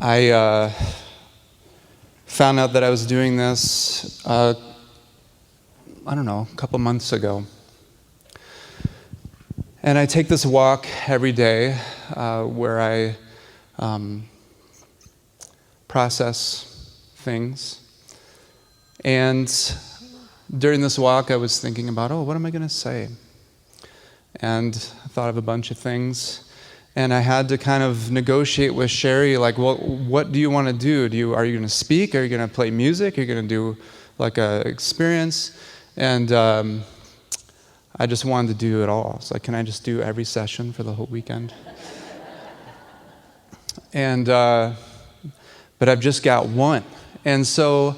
I found out that I was doing this, I don't know, a couple months ago. And I take this walk every day where I process things. And during this walk, I was thinking about, what am I going to say? And I thought of a bunch of things. And I had to kind of negotiate with Sherry, like, well, what do you want to do? Are you going to speak? Are you going to play music? Are you going to do like a experience? And I just wanted to do it all. So like, can I just do every session for the whole weekend? And but I've just got one. And so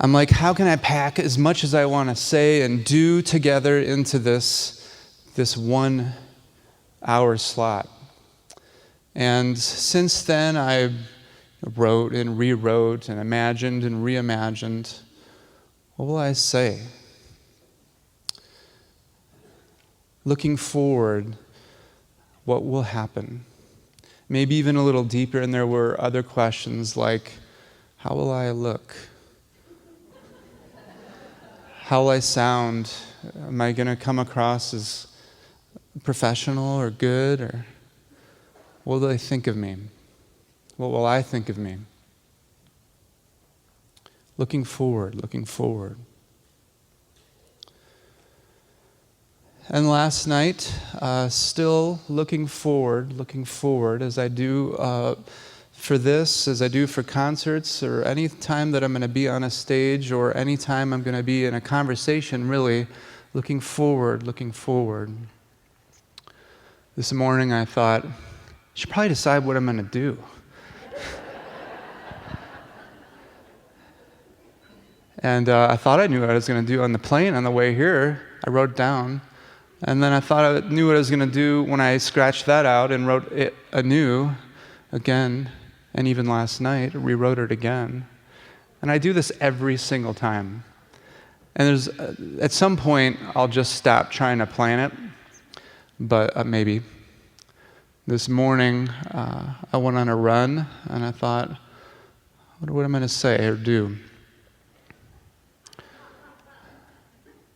I'm like, how can I pack as much as I want to say and do together into this 1 hour slot? And since then, I wrote and rewrote and imagined and reimagined. What will I say? Looking forward, what will happen? Maybe even a little deeper, and there were other questions like, how will I look? How will I sound? Am I going to come across as professional or good? Or what will they think of me? What will I think of me? Looking forward, looking forward. And last night, still looking forward as I do for this, as I do for concerts, or any time that I'm going to be on a stage, or any time I'm going to be in a conversation, really looking forward. This morning I thought, I should probably decide what I'm going to do. And I thought I knew what I was going to do on the plane on the way here. I wrote it down. And then I thought I knew what I was going to do when I scratched that out and wrote it anew again. And even last night, rewrote it again. And I do this every single time. And at some point, I'll just stop trying to plan it. But maybe. This morning, I went on a run, and I thought, what am I going to say or do?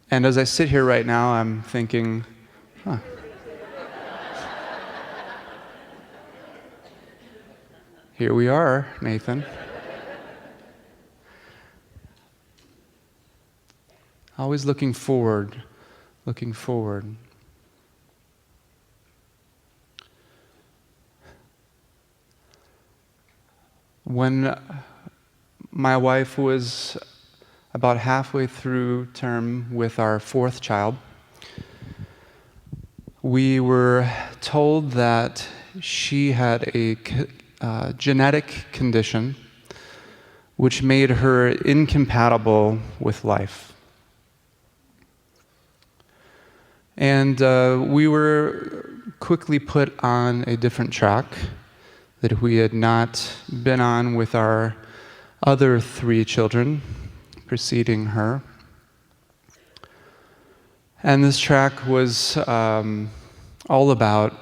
And as I sit here right now, I'm thinking, here we are, Nathan. Always looking forward. When my wife was about halfway through term with our fourth child, we were told that she had a genetic condition which made her incompatible with life. And we were quickly put on a different track that we had not been on with our other 3 children preceding her. And this track was all about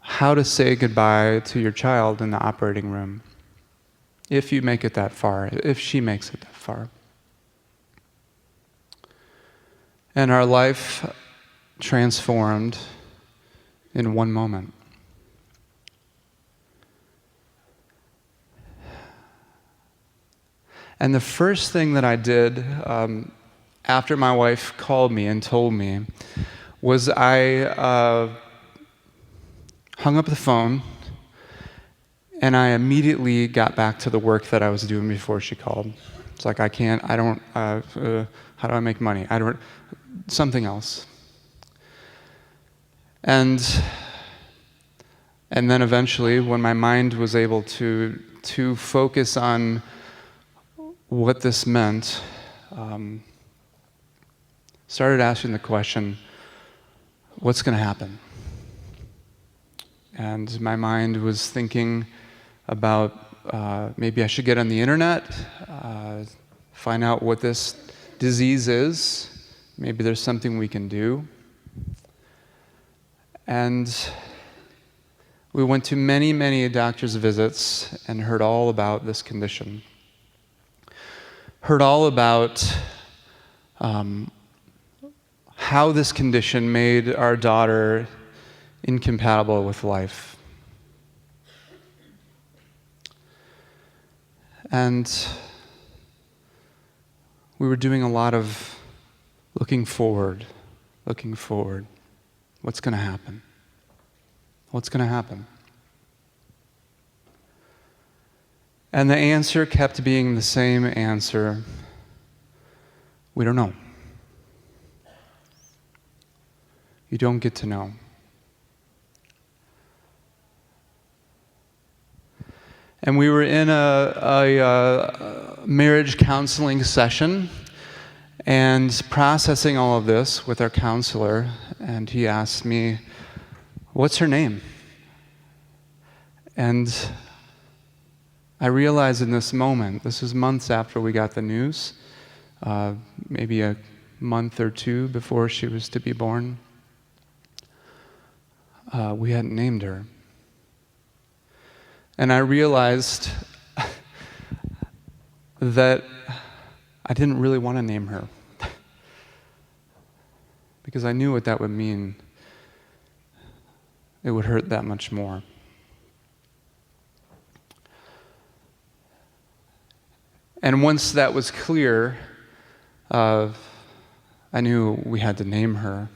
how to say goodbye to your child in the operating room, if you make it that far, if she makes it that far. And our life transformed in one moment. And the first thing that I did after my wife called me and told me was I hung up the phone, and I immediately got back to the work that I was doing before she called. It's like, how do I make money? Something else. And then eventually, when my mind was able to focus on what this meant, started asking the question, what's going to happen? And my mind was thinking about maybe I should get on the internet, find out what this disease is. Maybe there's something we can do. And We went to many, many doctor's visits and heard all about this condition. Heard all about how this condition made our daughter incompatible with life. And we were doing a lot of looking forward. What's going to happen? What's going to happen? And the answer kept being the same answer. We don't know. You don't get to know. And we were in a marriage counseling session and processing all of this with our counselor, and he asked me, "What's her name?" And I realized in this moment, this was months after we got the news, maybe a month or two before she was to be born, we hadn't named her. And I realized that I didn't really want to name her because I knew what that would mean. It would hurt that much more. And once that was clear, I knew we had to name her.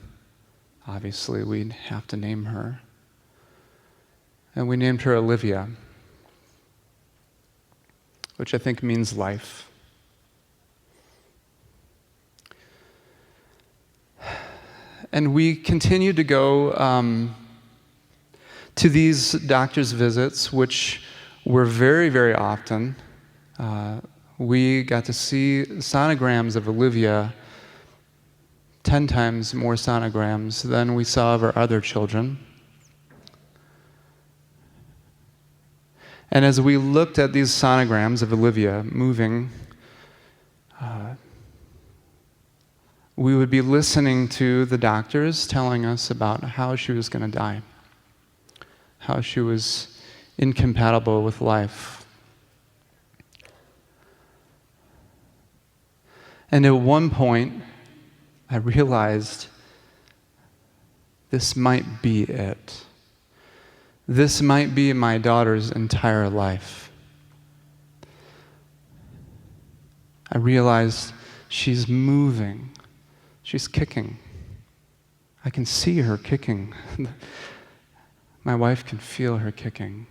Obviously, we'd have to name her. And we named her Olivia, which I think means life. And we continued to go to these doctor's visits, which were very, very often. We got to see sonograms of Olivia, 10 times more sonograms than we saw of our other children. And as we looked at these sonograms of Olivia moving, we would be listening to the doctors telling us about how she was going to die, how she was incompatible with life. And at one point, I realized this might be it. This might be my daughter's entire life. I realized she's moving. She's kicking. I can see her kicking. My wife can feel her kicking.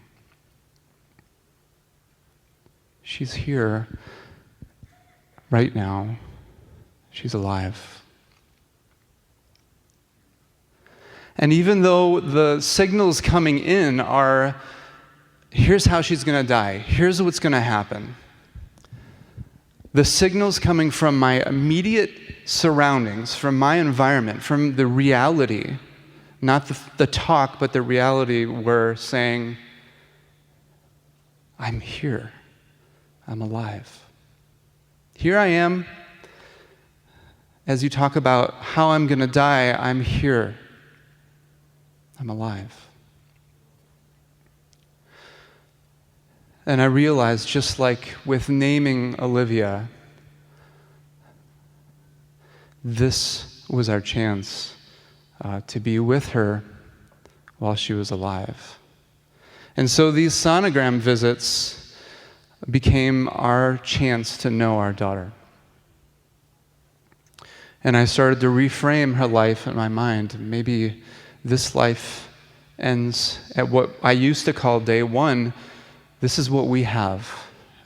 She's here right now. She's alive. And even though the signals coming in are, here's how she's going to die, here's what's going to happen, the signals coming from my immediate surroundings, from my environment, from the reality, not the talk, but the reality, were saying, I'm here. I'm alive. Here I am. As you talk about how I'm going to die, I'm here. I'm alive. And I realized, just like with naming Olivia, this was our chance to be with her while she was alive. And so these sonogram visits became our chance to know our daughter. And I started to reframe her life in my mind. Maybe this life ends at what I used to call day one. This is what we have,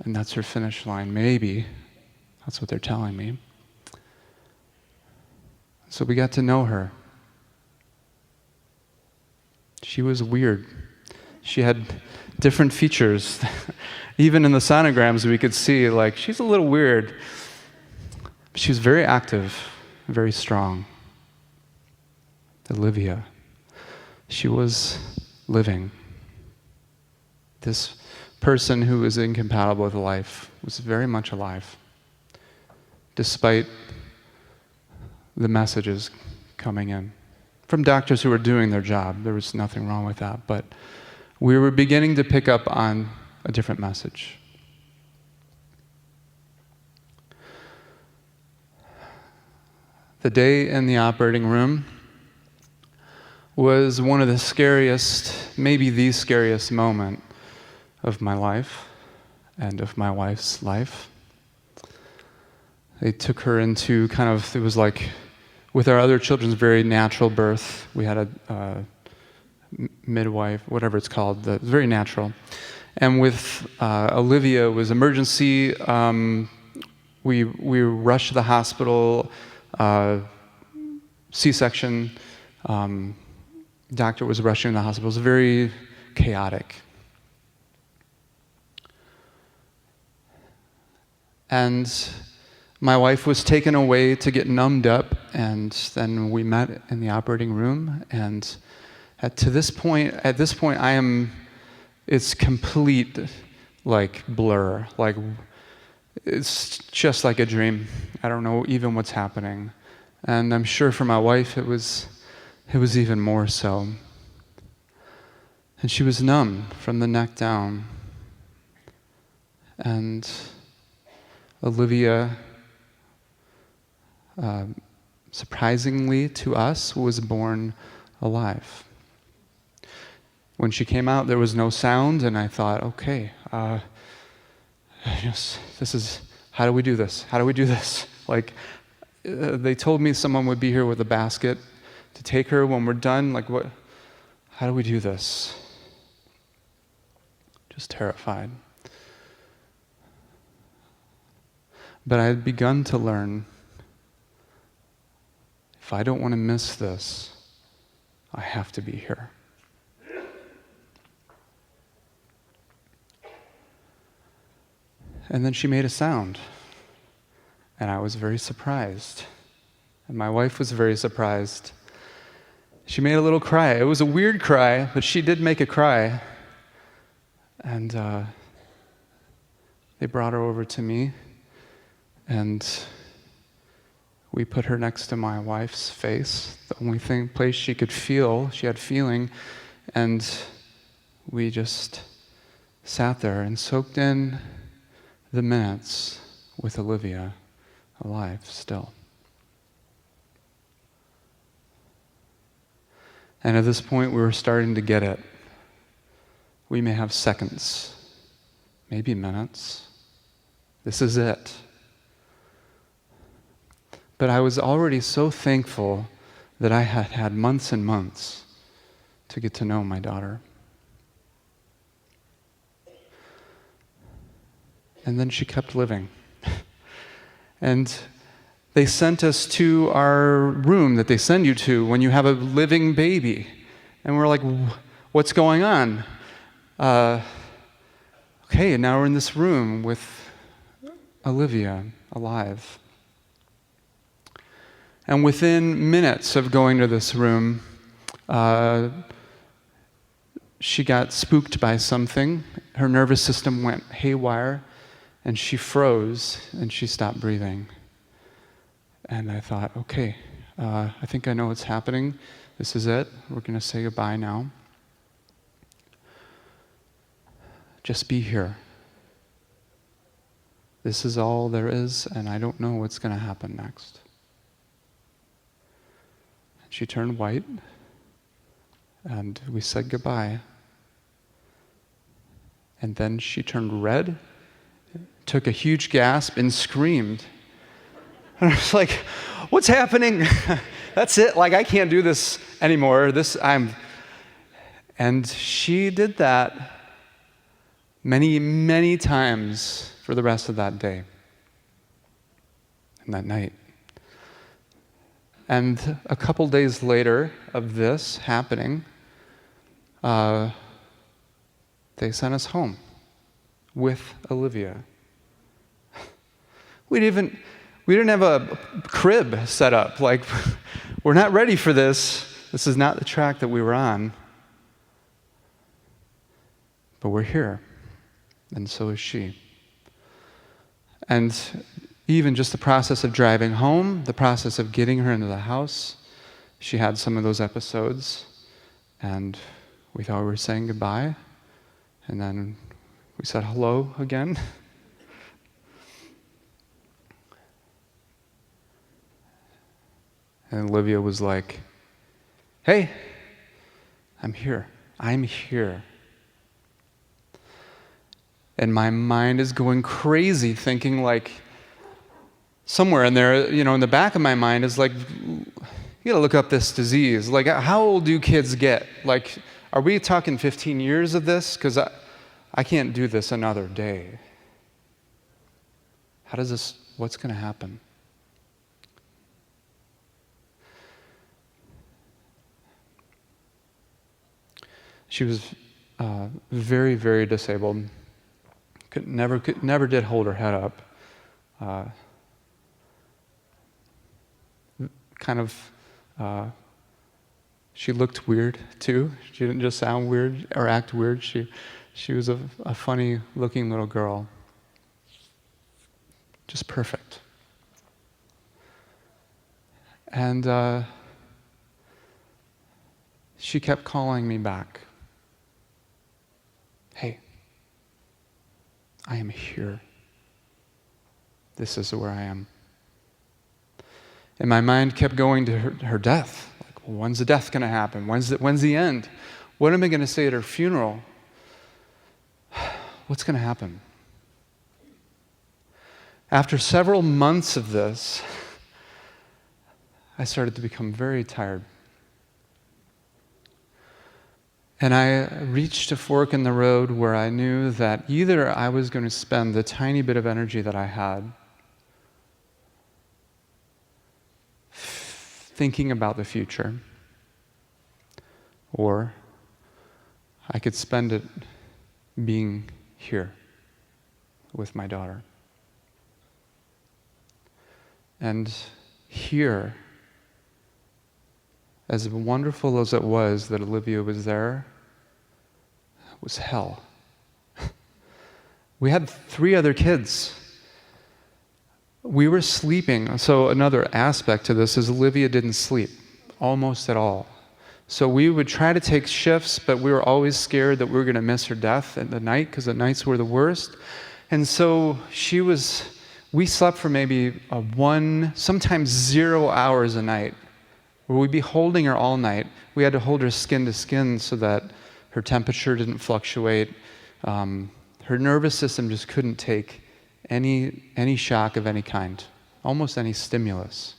and that's her finish line. Maybe. That's what they're telling me. So we got to know her. She was weird. She had different features. Even in the sonograms, we could see, like, she's a little weird. She was very active, very strong. Olivia. She was living. This person who was incompatible with life was very much alive, despite the messages coming in from doctors who were doing their job. There was nothing wrong with that, but we were beginning to pick up on a different message. The day in the operating room was one of the scariest, maybe the scariest moment of my life and of my wife's life. They took her into it was like, with our other children's very natural birth. We had a midwife, whatever it's called, it was very natural. And with Olivia, it was emergency. We rushed to the hospital, C-section. Doctor was rushing to the hospital. It was very chaotic. And my wife was taken away to get numbed up, and then we met in the operating room. And at this point, it's complete, blur. It's just like a dream. I don't know even what's happening. And I'm sure for my wife, it was even more so. And she was numb from the neck down. And Olivia, surprisingly to us, was born alive. When she came out, there was no sound, and I thought, okay, this is, how do we do this? How do we do this? They told me someone would be here with a basket to take her when we're done. What? How do we do this? Just terrified. But I had begun to learn, if I don't want to miss this, I have to be here. And then she made a sound, and I was very surprised. And my wife was very surprised. She made a little cry. It was a weird cry, but she did make a cry. And they brought her over to me, and we put her next to my wife's face, the only place she could feel, she had feeling, and we just sat there and soaked in the minutes with Olivia alive still. And at this point, we were starting to get it. We may have seconds, maybe minutes. This is it. But I was already so thankful that I had had months and months to get to know my daughter. And then she kept living. And they sent us to our room that they send you to when you have a living baby. And we're like, what's going on? Okay, now we're in this room with Olivia alive. And within minutes of going to this room, she got spooked by something. Her nervous system went haywire, and she froze, and she stopped breathing. And I thought, okay, I think I know what's happening. This is it. We're going to say goodbye now. Just be here. This is all there is, and I don't know what's going to happen next. She turned white, and we said goodbye. And then she turned red, took a huge gasp, and screamed. And I was like, what's happening? That's it. I can't do this anymore. And she did that many, many times for the rest of that day and that night. And a couple days later of this happening, they sent us home with Olivia. We didn't have a crib set up. We're not ready for this. This is not the track that we were on. But we're here, and so is she. And even just the process of driving home, the process of getting her into the house, she had some of those episodes, and we thought we were saying goodbye, And then we said hello again. And Olivia was like, "Hey, I'm here. I'm here." And my mind is going crazy thinking like, somewhere in there, in the back of my mind is like, you gotta look up this disease. Like, how old do kids get? Like, are we talking 15 years of this? Because I can't do this another day. What's gonna happen? She was very, very disabled. Never did hold her head up. She looked weird too. She didn't just sound weird or act weird. She was a funny looking little girl. Just perfect. And she kept calling me back. "Hey, I am here. This is where I am." And my mind kept going to her death. Like, well, when's the death going to happen? When's the end? What am I going to say at her funeral? What's going to happen? After several months of this, I started to become very tired. And I reached a fork in the road where I knew that either I was going to spend the tiny bit of energy that I had thinking about the future, or I could spend it being here with my daughter. And here, as wonderful as it was that Olivia was there, was hell. We had 3 other kids. We were sleeping. So another aspect to this is Olivia didn't sleep almost at all. So we would try to take shifts, but we were always scared that we were going to miss her death at the night because the nights were the worst. And so we slept for maybe 1, sometimes 0 hours a night, where we'd be holding her all night. We had to hold her skin to skin so that her temperature didn't fluctuate. Her nervous system just couldn't take any shock of any kind, almost any stimulus.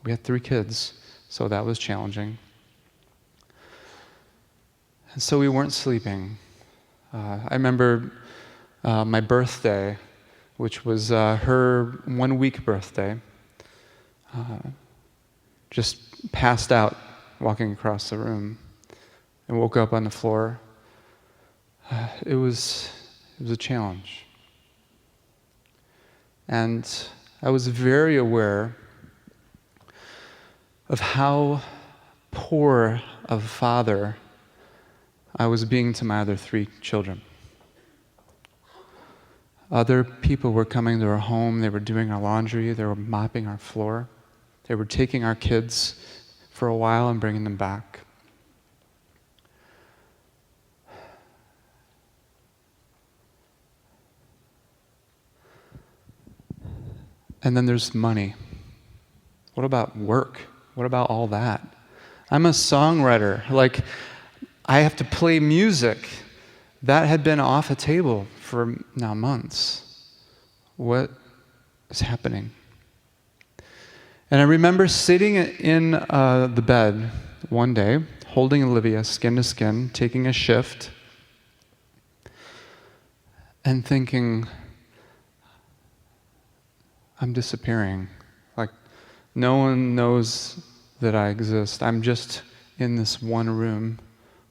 We had 3 kids, so that was challenging. And so we weren't sleeping. I remember my birthday, which was her 1-week birthday, just passed out walking across the room and woke up on the floor. It was a challenge. And I was very aware of how poor of a father I was being to my other 3 children. Other people were coming to our home, they were doing our laundry, they were mopping our floor, they were taking our kids for a while and bringing them back. And then there's money. What about work? What about all that? I'm a songwriter. Like, I have to play music. That had been off the table for now months. What is happening? And I remember sitting in the bed one day, holding Olivia skin to skin, taking a shift, and thinking, I'm disappearing. Like, no one knows that I exist. I'm just in this one room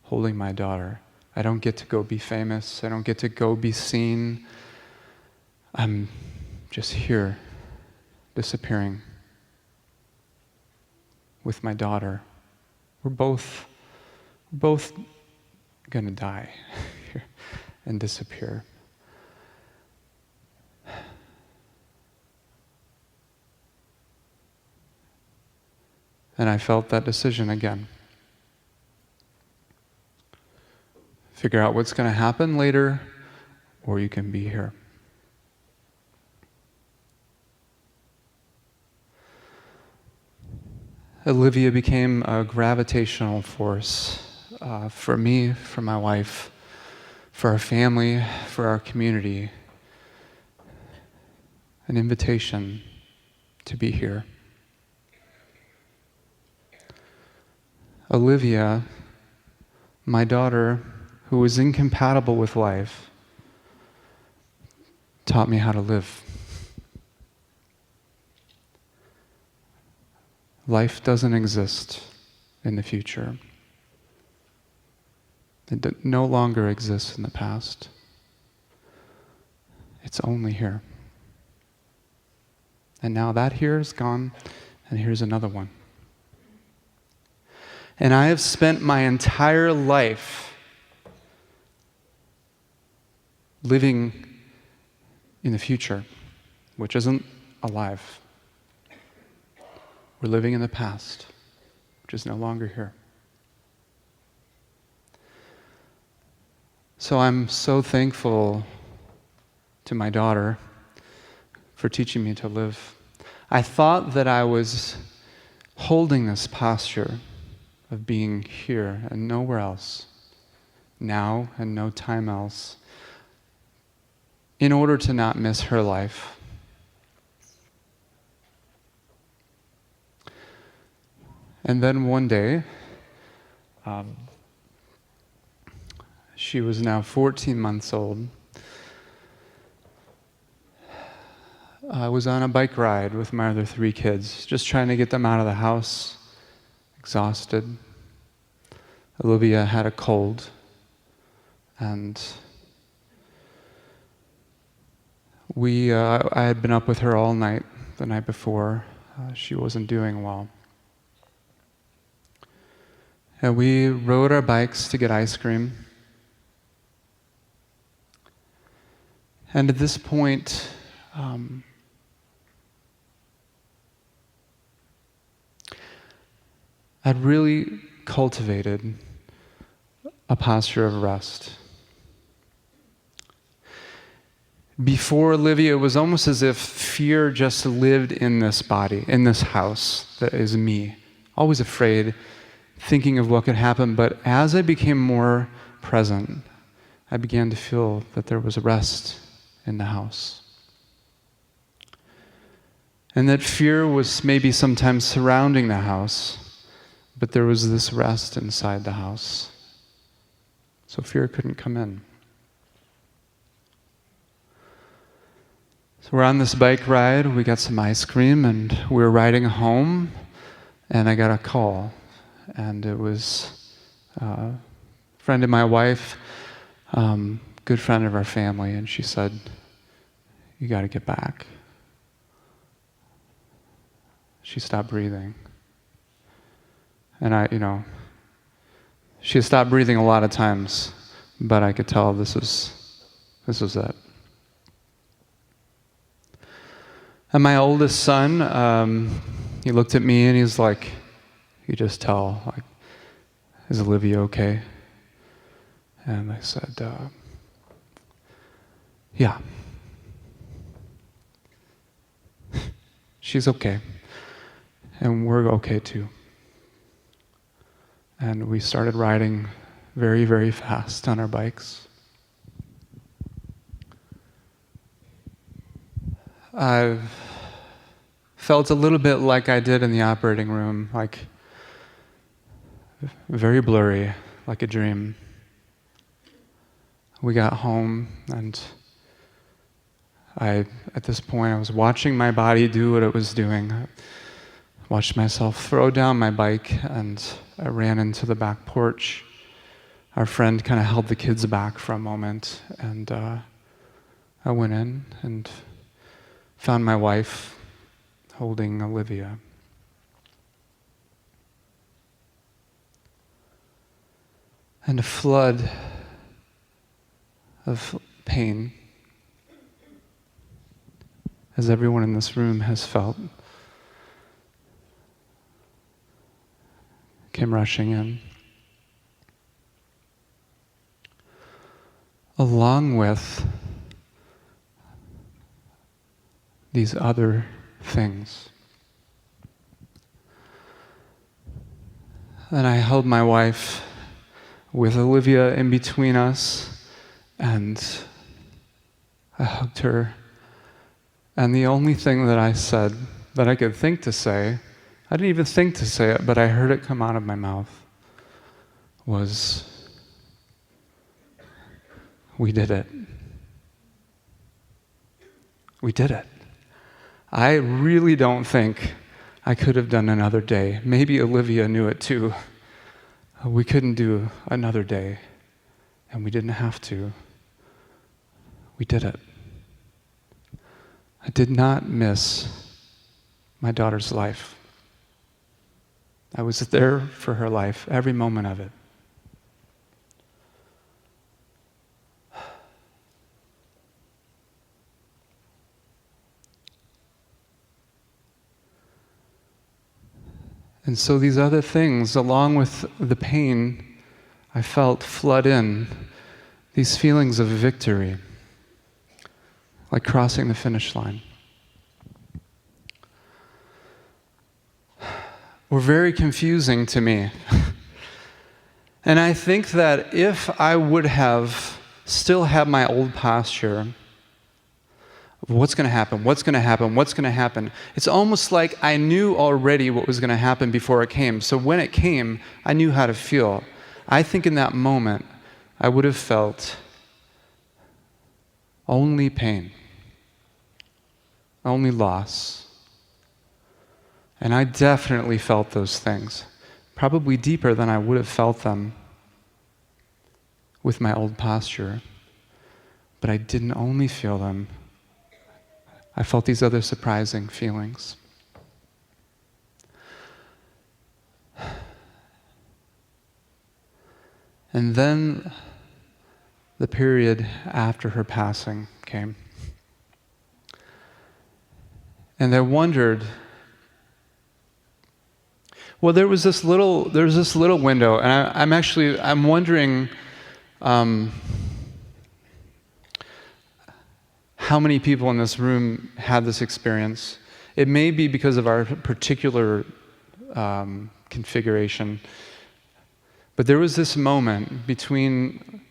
holding my daughter. I don't get to go be famous. I don't get to go be seen. I'm just here, disappearing with my daughter. We're both gonna die and disappear. And I felt that decision again. figure out what's going to happen later, or you can be here. Olivia became a gravitational force for me, for my wife, for our family, for our community. An invitation to be here. Olivia, my daughter, who was incompatible with life, taught me how to live. Life doesn't exist in the future. It no longer exists in the past. It's only here. And now that here is gone, and here's another one. And I have spent my entire life living in the future, which isn't alive. We're living in the past, which is no longer here. So I'm so thankful to my daughter for teaching me to live. I thought that I was holding this posture of being here and nowhere else, now and no time else, in order to not miss her life. And then one day, she was now 14 months old. I was on a bike ride with my other 3 kids, just trying to get them out of the house, exhausted. Olivia had a cold, and I had been up with her all night the night before. She wasn't doing well. And we rode our bikes to get ice cream. And at this point, I'd really cultivated a posture of rest. Before Olivia, it was almost as if fear just lived in this body, in this house that is me. Always afraid, thinking of what could happen. But as I became more present, I began to feel that there was a rest in the house. And that fear was maybe sometimes surrounding the house, but there was this rest inside the house. So fear couldn't come in. So we're on this bike ride, we got some ice cream, and we were riding home, and I got a call. And it was a friend of my wife, good friend of our family, and she said, "You got to get back." She stopped breathing. And she had stopped breathing a lot of times, but I could tell this was it. And my oldest son, he looked at me and he's like, you just tell, like, is Olivia okay? And I said, yeah. She's okay. And we're okay too. And we started riding very, very fast on our bikes. I've felt a little bit like I did in the operating room, like very blurry, like a dream. We got home, and at this point, I was watching my body do what it was doing. I watched myself throw down my bike, and I ran into the back porch. Our friend kind of held the kids back for a moment, and I went in and found my wife holding Olivia. And a flood of pain, as everyone in this room has felt, came rushing in. along with these other things. And I held my wife with Olivia in between us, and I hugged her. And the only thing that I said, that I could think to say, I didn't even think to say it, but I heard it come out of my mouth, was, "We did it. We did it." I really don't think I could have done another day. Maybe Olivia knew it too. We couldn't do another day, and we didn't have to. We did it. I did not miss my daughter's life. I was there for her life, every moment of it. And so these other things, along with the pain I felt flood in, these feelings of victory, like crossing the finish line, were very confusing to me. And I think that if I would have still had my old posture, what's going to happen? What's going to happen? What's going to happen? It's almost like I knew already what was going to happen before it came. So when it came, I knew how to feel. I think in that moment, I would have felt only pain, only loss. And I definitely felt those things, probably deeper than I would have felt them with my old posture. But I didn't only feel them. I felt these other surprising feelings. And then the period after her passing came. And I wondered, well, there was this little window, and I'm wondering how many people in this room had this experience. It may be because of our particular configuration, but there was this moment between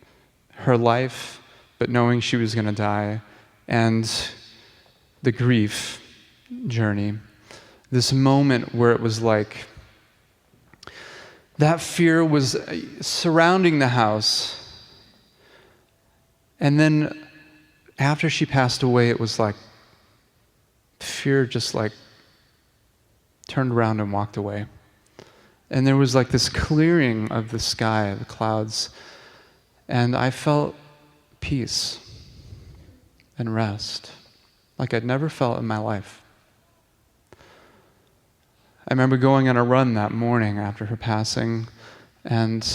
her life, but knowing she was going to die, and the grief journey. This moment where it was like, that fear was surrounding the house. And then after she passed away, it was like fear just like turned around and walked away. And there was like this clearing of the sky, the clouds, and I felt peace and rest like I'd never felt in my life. I remember going on a run that morning after her passing, and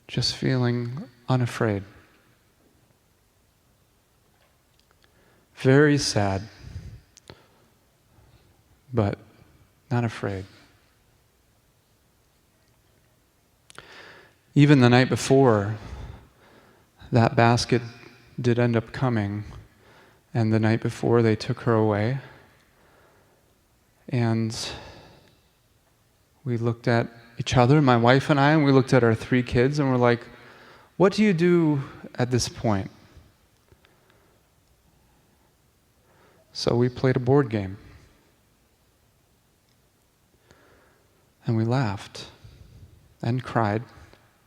just feeling unafraid. Very sad, but not afraid. Even the night before, that basket did end up coming, and the night before they took her away, and we looked at each other, my wife and I, and we looked at our 3 kids, and we're like, what do you do at this point? So we played a board game. And we laughed and cried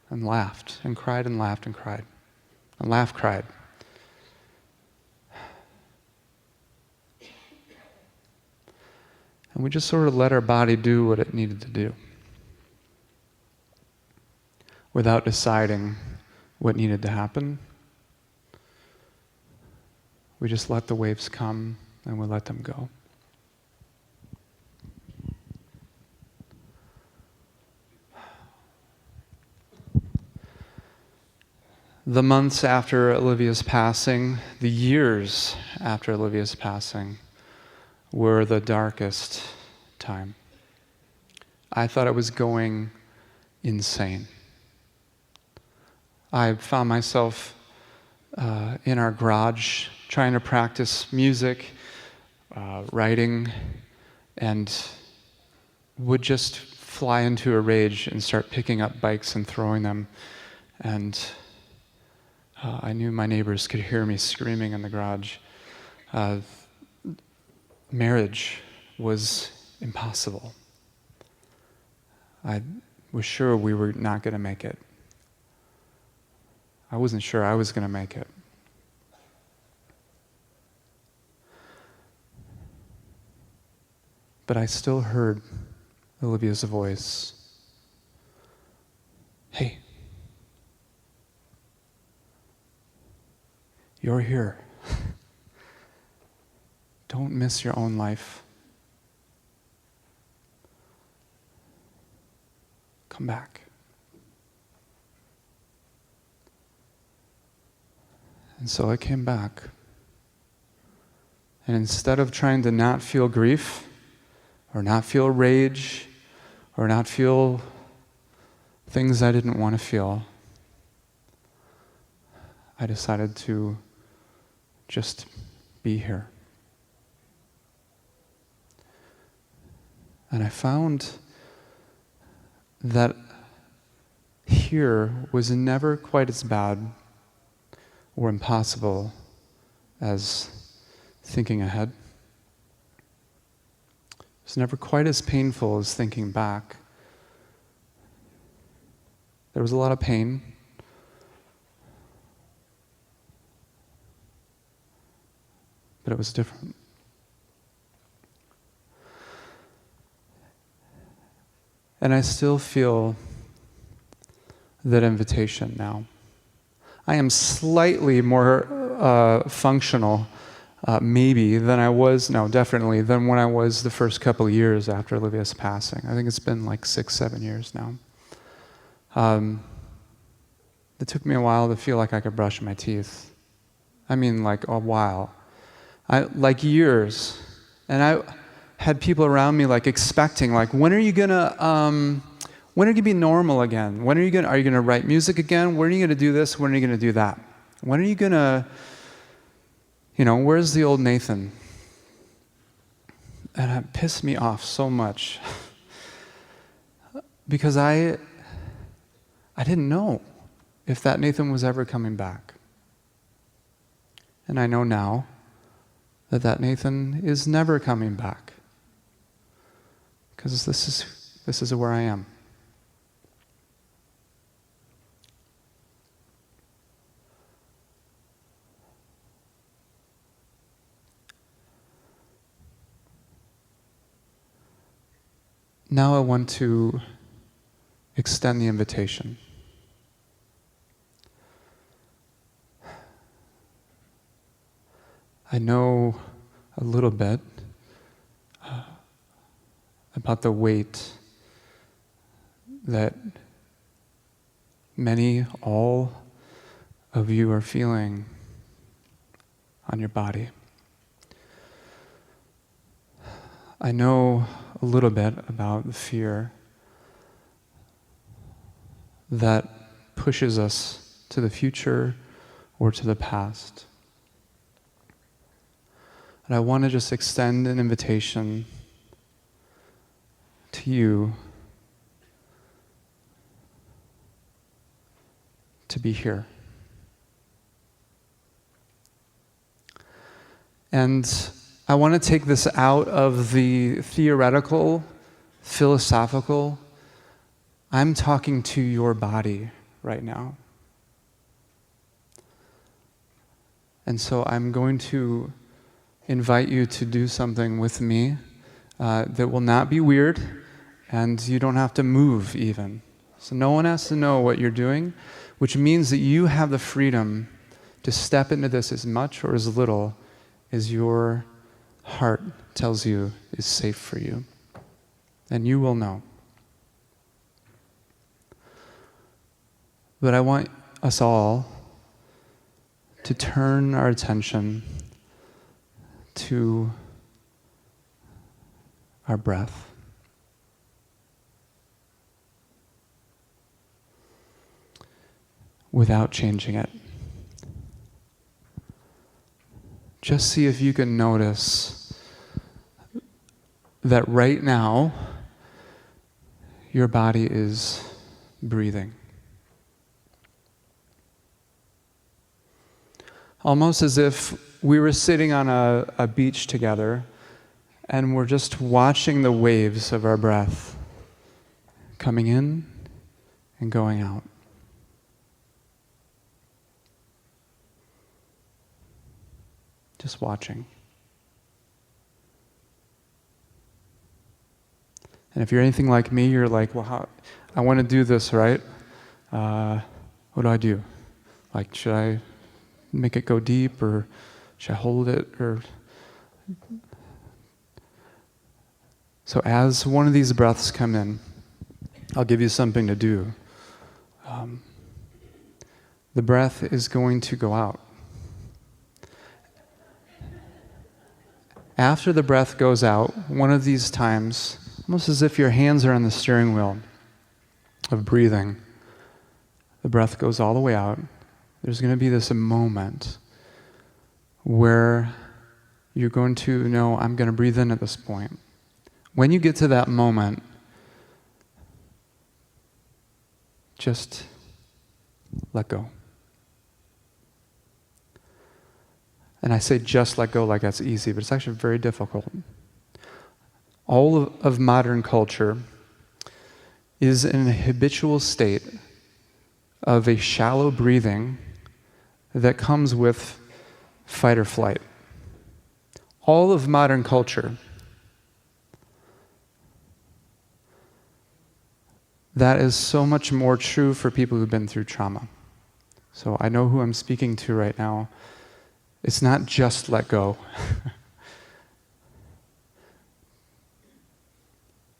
and laughed and cried and laughed and cried and laughed, cried. And we just sort of let our body do what it needed to do without deciding what needed to happen. We just let the waves come and we let them go. The months after Olivia's passing, the years after Olivia's passing, were the darkest time. I thought I was going insane. I found myself in our garage trying to practice music, writing, and would just fly into a rage and start picking up bikes and throwing them. And I knew my neighbors could hear me screaming in the garage. Marriage was impossible. I was sure we were not going to make it. I wasn't sure I was going to make it. But I still heard Olivia's voice. Hey, you're here. Don't miss your own life. Come back. And so I came back. And instead of trying to not feel grief, or not feel rage, or not feel things I didn't want to feel, I decided to just be here. And I found that here was never quite as bad or impossible as thinking ahead. It's never quite as painful as thinking back. There was a lot of pain. But it was different. And I still feel that invitation now. I am slightly more functional, maybe, than I was, no, definitely, than when I was the first couple of years after Olivia's passing. I think it's been like 6-7 years now. It took me a while to feel like I could brush my teeth. I mean, like a while. Like years. And I had people around me like expecting, like, when are you gonna be normal again? Are you gonna write music again? When are you gonna do this? When are you gonna do that? When are you gonna, where's the old Nathan? And it pissed me off so much because I didn't know if that Nathan was ever coming back. And I know now that Nathan is never coming back. Because this is where I am. Now I want to extend the invitation. I know a little bit about the weight that all of you are feeling on your body. I know a little bit about the fear that pushes us to the future or to the past. And I want to just extend an invitation to you to be here. And I want to take this out of the theoretical, philosophical. I'm talking to your body right now. And so I'm going to invite you to do something with me that will not be weird, and you don't have to move even. So no one has to know what you're doing, which means that you have the freedom to step into this as much or as little as your heart tells you is safe for you. And you will know. But I want us all to turn our attention to our breath. without changing it. Just see if you can notice that right now your body is breathing. Almost as if we were sitting on a beach together and we're just watching the waves of our breath coming in and going out. Just watching. And if you're anything like me, you're like, well, I want to do this, right? What do I do? Like, should I make it go deep, or should I hold it? Or so as one of these breaths come in, I'll give you something to do. The breath is going to go out. After the breath goes out, one of these times, almost as if your hands are on the steering wheel of breathing, the breath goes all the way out. There's going to be this moment where you're going to know, I'm going to breathe in at this point. When you get to that moment, just let go. And I say just let go like that's easy, but it's actually very difficult. All of modern culture is in a habitual state of a shallow breathing that comes with fight or flight. All of modern culture, that is so much more true for people who've been through trauma. So I know who I'm speaking to right now. It's not just let go.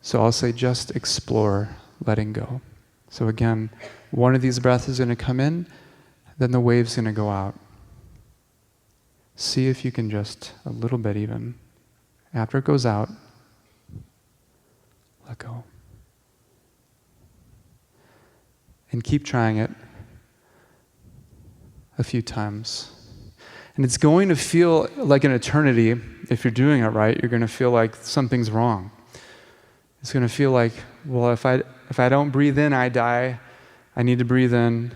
So I'll say just explore letting go. So again, one of these breaths is going to come in, then the wave's going to go out. See if you can just, a little bit even, after it goes out, let go. And keep trying it a few times. And it's going to feel like an eternity. If you're doing it right, you're going to feel like something's wrong. It's going to feel like, well, if I don't breathe in, I die. I need to breathe in.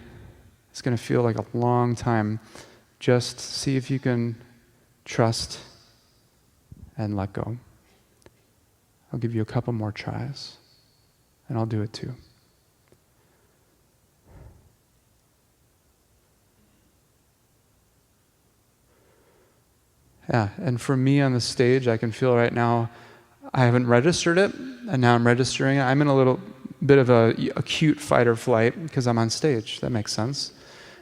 It's going to feel like a long time. Just see if you can trust and let go. I'll give you a couple more tries, and I'll do it too. Yeah, and for me on the stage, I can feel right now, I haven't registered it, and now I'm registering it. I'm in a little bit of a acute fight or flight because I'm on stage. That makes sense.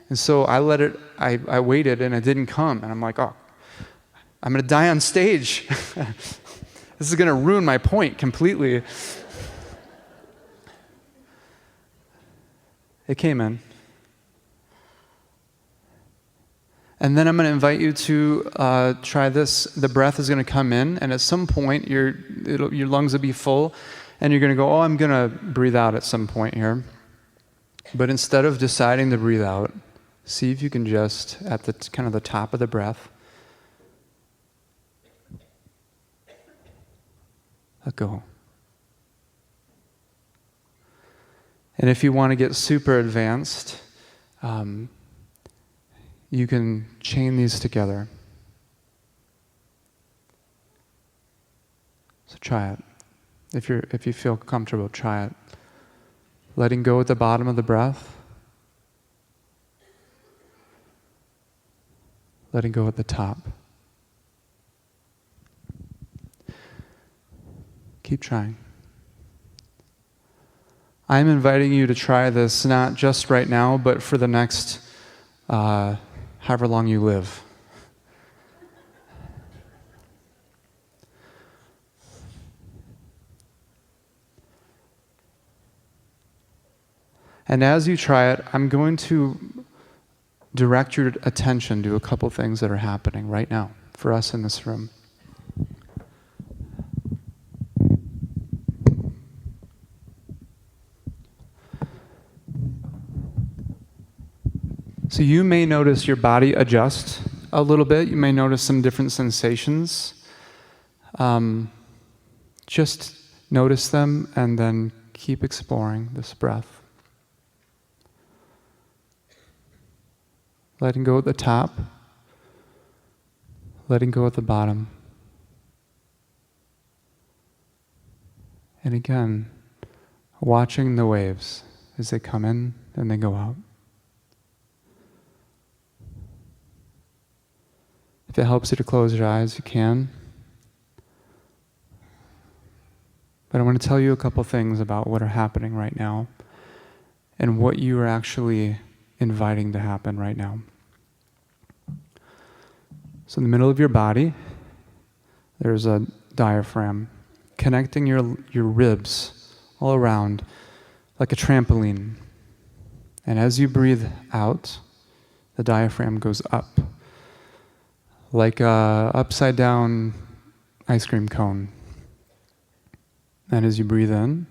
And so I let it, I waited and it didn't come. And I'm like, oh, I'm going to die on stage. This is going to ruin my point completely. It came in. And then I'm going to invite you to try this. The breath is going to come in, and at some point, your lungs will be full, and you're going to go, oh, I'm going to breathe out at some point here. But instead of deciding to breathe out, see if you can just, at the kind of the top of the breath, let go. And if you want to get super advanced, you can chain these together. So try it. If you feel comfortable, try it. Letting go at the bottom of the breath. Letting go at the top. Keep trying. I'm inviting you to try this not just right now, but for the next however long you live. And as you try it, I'm going to direct your attention to a couple things that are happening right now for us in this room. So you may notice your body adjust a little bit. You may notice some different sensations. Just notice them and then keep exploring this breath. Letting go at the top, letting go at the bottom. And again, watching the waves as they come in and they go out. If it helps you to close your eyes, you can. But I want to tell you a couple things about what are happening right now and what you are actually inviting to happen right now. So in the middle of your body, there's a diaphragm connecting your ribs all around like a trampoline. And as you breathe out, the diaphragm goes up like a upside down ice cream cone. And as you breathe in,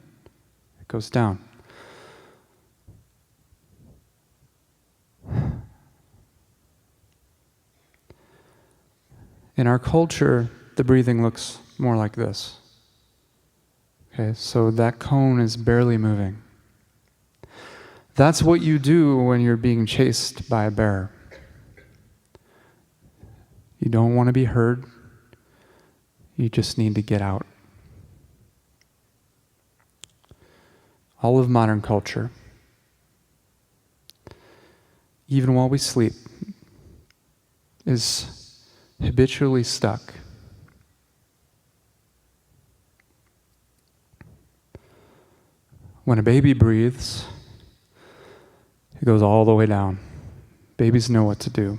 it goes down. In our culture, the breathing looks more like this. Okay, so that cone is barely moving. That's what you do when you're being chased by a bear. You don't want to be heard. You just need to get out. All of modern culture, even while we sleep, is habitually stuck. When a baby breathes, it goes all the way down. Babies know what to do.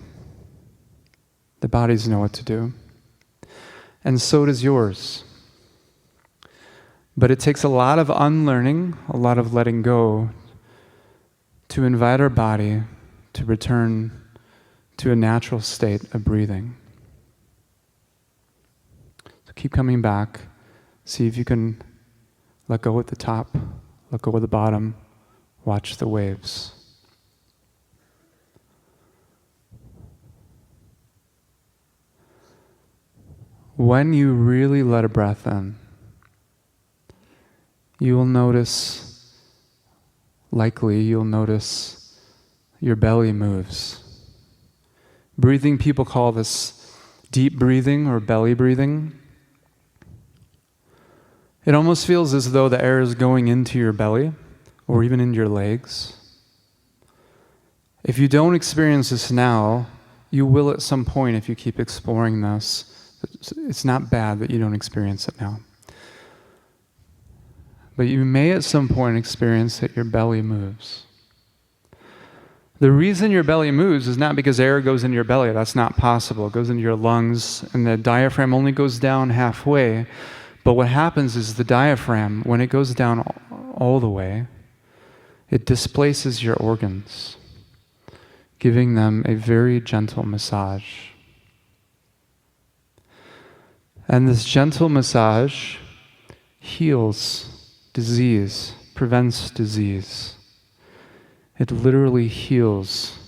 The bodies know what to do. And so does yours. But it takes a lot of unlearning, a lot of letting go to invite our body to return to a natural state of breathing. So keep coming back. See if you can let go at the top, let go at the bottom, watch the waves. When you really let a breath in, you'll notice your belly moves. Breathing, people call this deep breathing or belly breathing. It almost feels as though the air is going into your belly or even into your legs. If you don't experience this now, you will at some point if you keep exploring this. It's not bad that you don't experience it now. But you may at some point experience that your belly moves. The reason your belly moves is not because air goes into your belly. That's not possible. It goes into your lungs, and the diaphragm only goes down halfway. But what happens is the diaphragm, when it goes down all the way, it displaces your organs, giving them a very gentle massage. And this gentle massage heals disease, prevents disease. It literally heals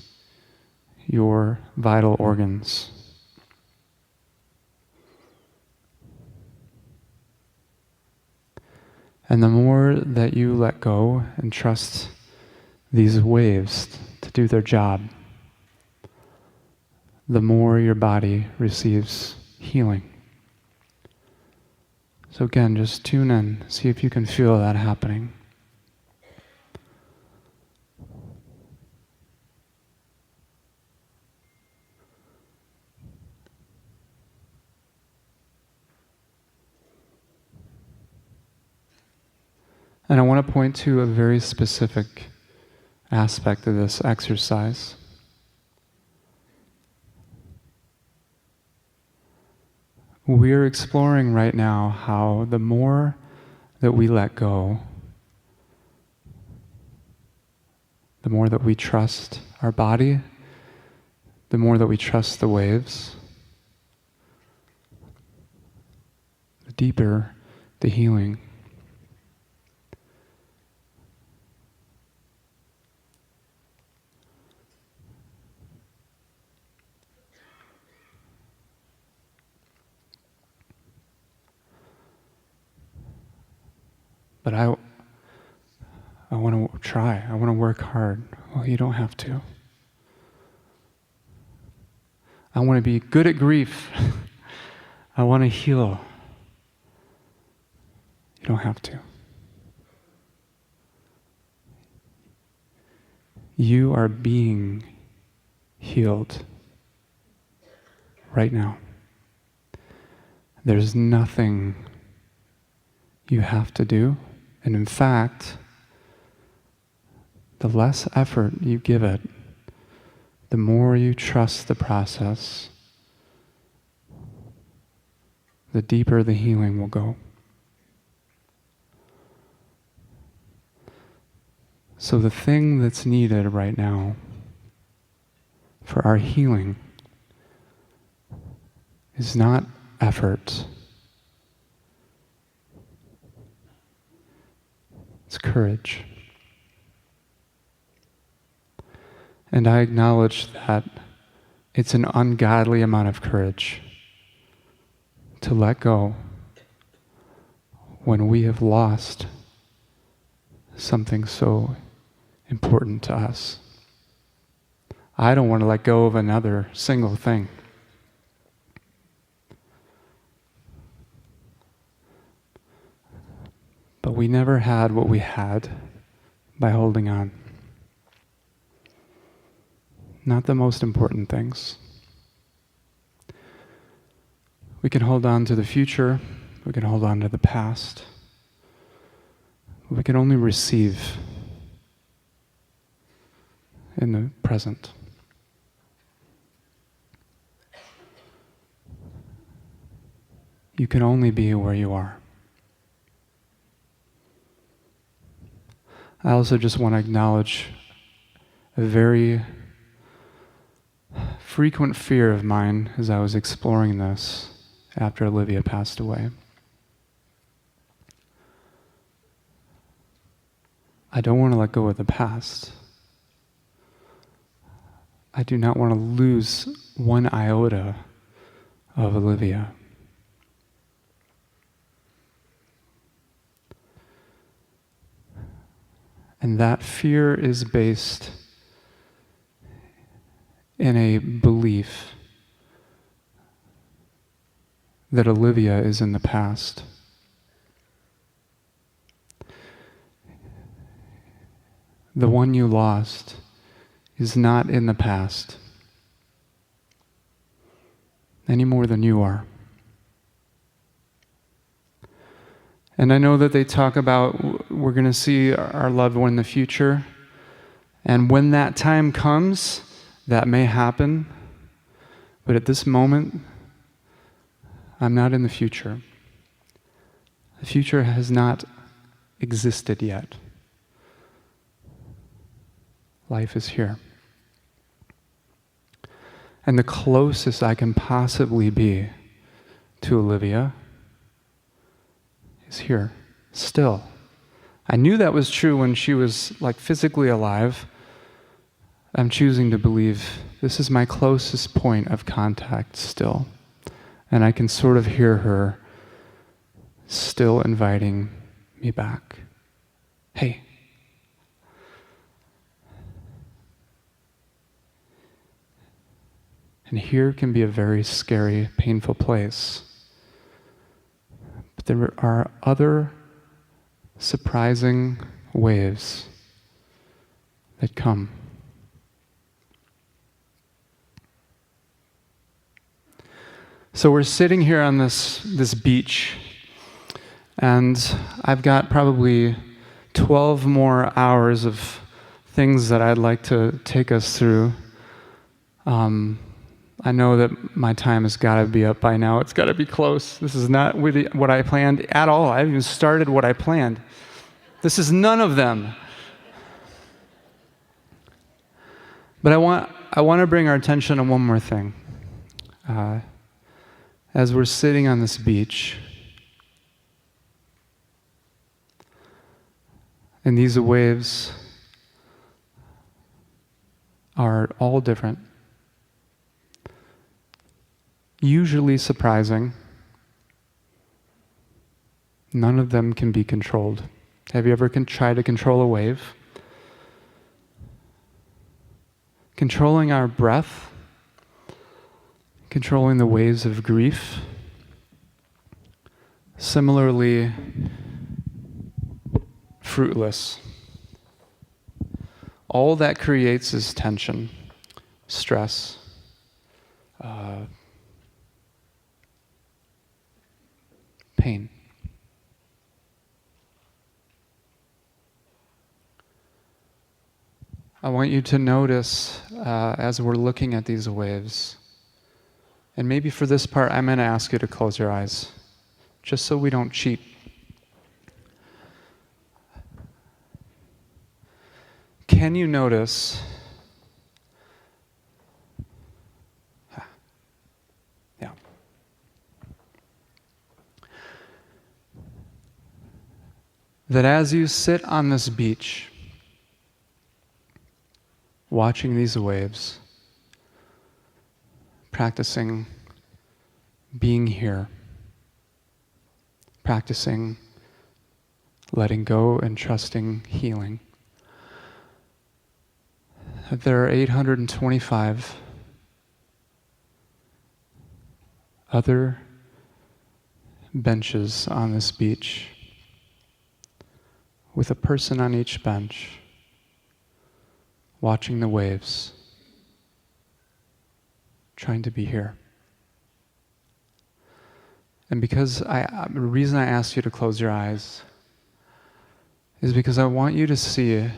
your vital organs. And the more that you let go and trust these waves to do their job, the more your body receives healing. So again, just tune in, see if you can feel that happening. And I want to point to a very specific aspect of this exercise. We're exploring right now how the more that we let go, the more that we trust our body, the more that we trust the waves, the deeper the healing. but I want to try. I want to work hard. Well, you don't have to. I want to be good at grief. I want to heal. You don't have to. You are being healed right now. There's nothing you have to do. And in fact, the less effort you give it, the more you trust the process, the deeper the healing will go. So the thing that's needed right now for our healing is not effort. It's courage. And I acknowledge that it's an ungodly amount of courage to let go when we have lost something so important to us. I don't want to let go of another single thing. But we never had what we had by holding on. Not the most important things. We can hold on to the future. We can hold on to the past. We can only receive in the present. You can only be where you are. I also just want to acknowledge a very frequent fear of mine as I was exploring this after Olivia passed away. I don't want to let go of the past. I do not want to lose one iota of Olivia. And that fear is based in a belief that Olivia is in the past. The one you lost is not in the past any more than you are. And I know that they talk about we're going to see our loved one in the future. And when that time comes, that may happen. But at this moment, I'm not in the future. The future has not existed yet. Life is here. And the closest I can possibly be to Olivia is here, still. I knew that was true when she was physically alive. I'm choosing to believe this is my closest point of contact still. And I can sort of hear her still inviting me back. Hey. And here can be a very scary, painful place. But there are other surprising waves that come. So we're sitting here on this beach, and I've got probably 12 more hours of things that I'd like to take us through. I know that my time has got to be up by now. It's got to be close. This is not really what I planned at all. I haven't even started what I planned. This is none of them. But I want to bring our attention to one more thing. As we're sitting on this beach, and these waves are all different. Usually surprising. None of them can be controlled. Have you ever tried to control a wave? Controlling our breath, controlling the waves of grief. Similarly, fruitless. All that creates is tension, stress, pain. I want you to notice as we're looking at these waves, and maybe for this part, I'm going to ask you to close your eyes, just so we don't cheat. Can you notice? Yeah. That as you sit on this beach, watching these waves, practicing being here, practicing letting go and trusting healing, that there are 825 other benches on this beach with a person on each bench watching the waves, trying to be here. And because the reason I asked you to close your eyes is because I want you to see,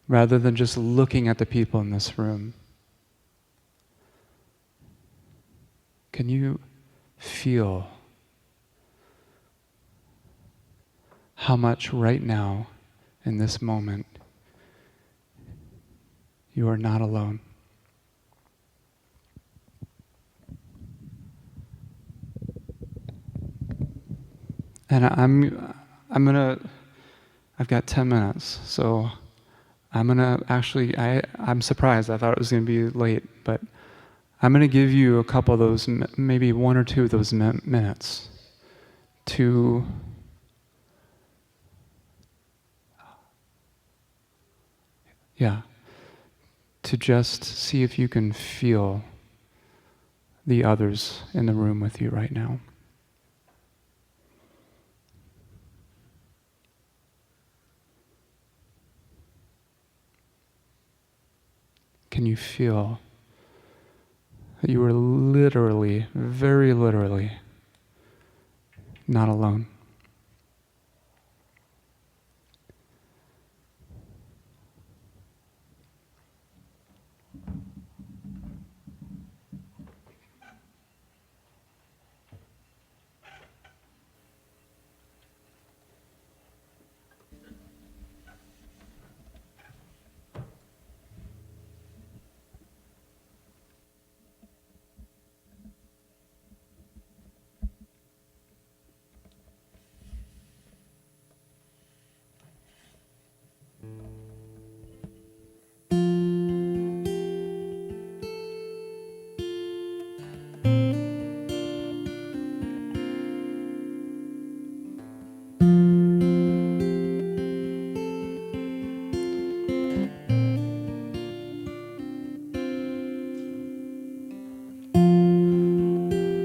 rather than just looking at the people in this room, can you feel how much right now, in this moment, you are not alone? And I've got 10 minutes, so I'm surprised. I thought it was going to be late, but I'm going to give you a couple of those, maybe one or two of those minutes to just see if you can feel the others in the room with you right now. Can you feel that you are literally, very literally, not alone?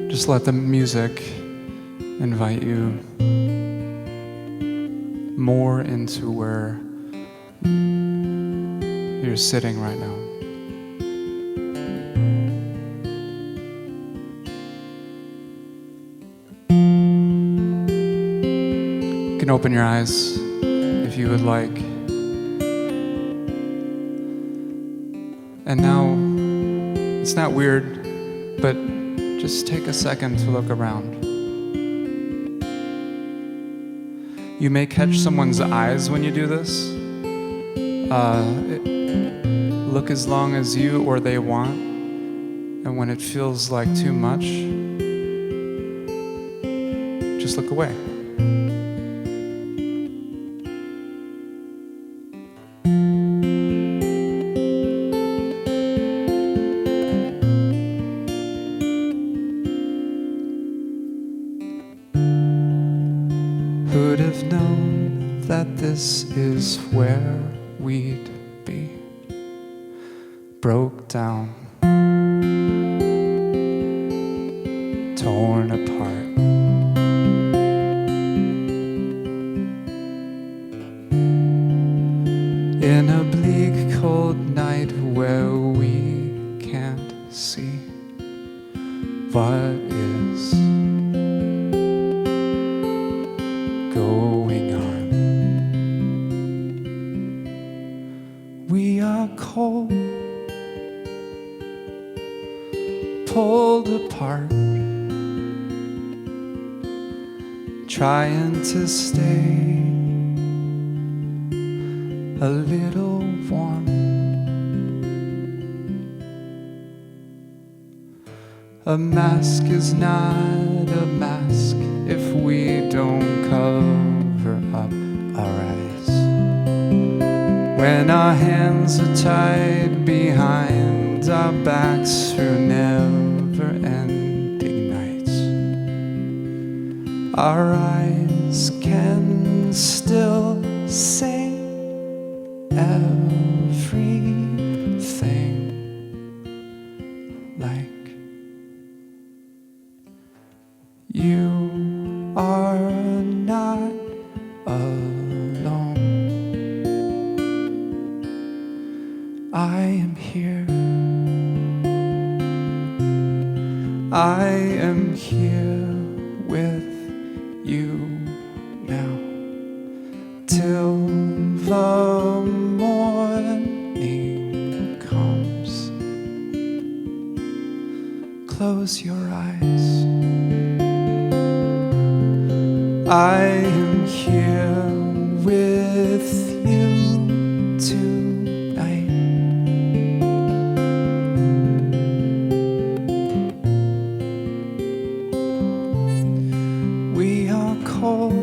Just let the music invite you more into where you're sitting right now. You can open your eyes if you would like. And now, it's not weird, but just take a second to look around. You may catch someone's eyes when you do this. Look as long as you or they want, and when it feels like too much, just look away. Who'd have known this is where we'd be. Broke down, torn apart. In a bleak, cold night where we can't see what is going on. We are cold, pulled apart, trying to stay a little warm. A mask is not a mask if we don't cover up our eyes. When our hands are tied behind our backs through never-ending nights, our eyes can still say everything, like you are not alone. I am here. I am here with you now till the morning comes. Close your eyes. I am here with you tonight. We are cold,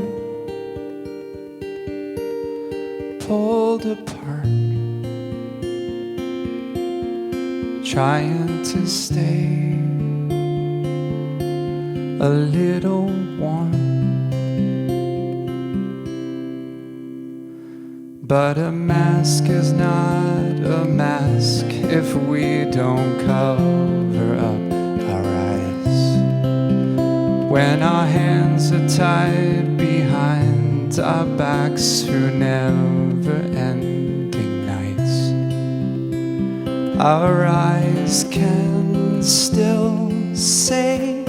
pulled apart, trying to stay a little warm. But a mask is not a mask if we don't cover up our eyes. When our hands are tied behind our backs through never-ending nights, our eyes can still say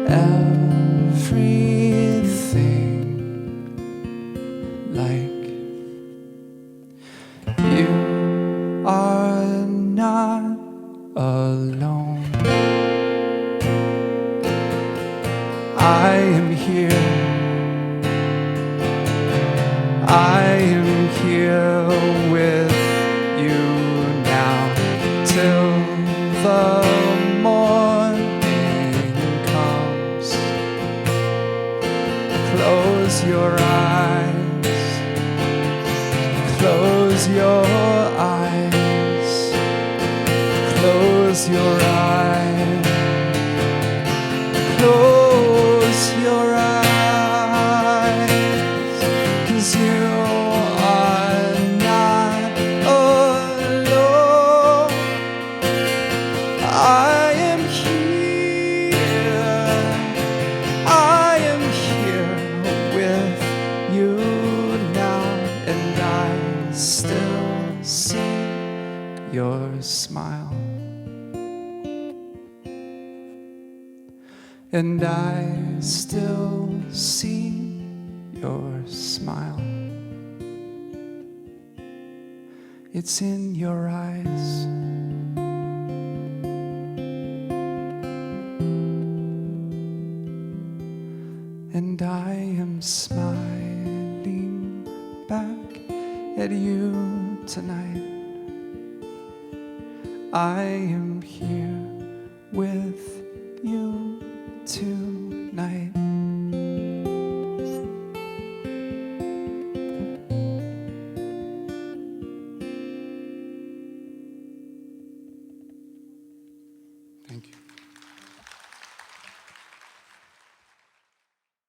everything, like you are not alone. I am here. I am here with you now till the morning comes. Close your eyes. Close your eyes. Close your eyes. Close your eyes, 'cause you are not alone. I am here. I am here with you now, and I still see your smile. And I still see your smile. It's in your eyes. And I am smiling back at you tonight. I am here with you tonight. Thank you.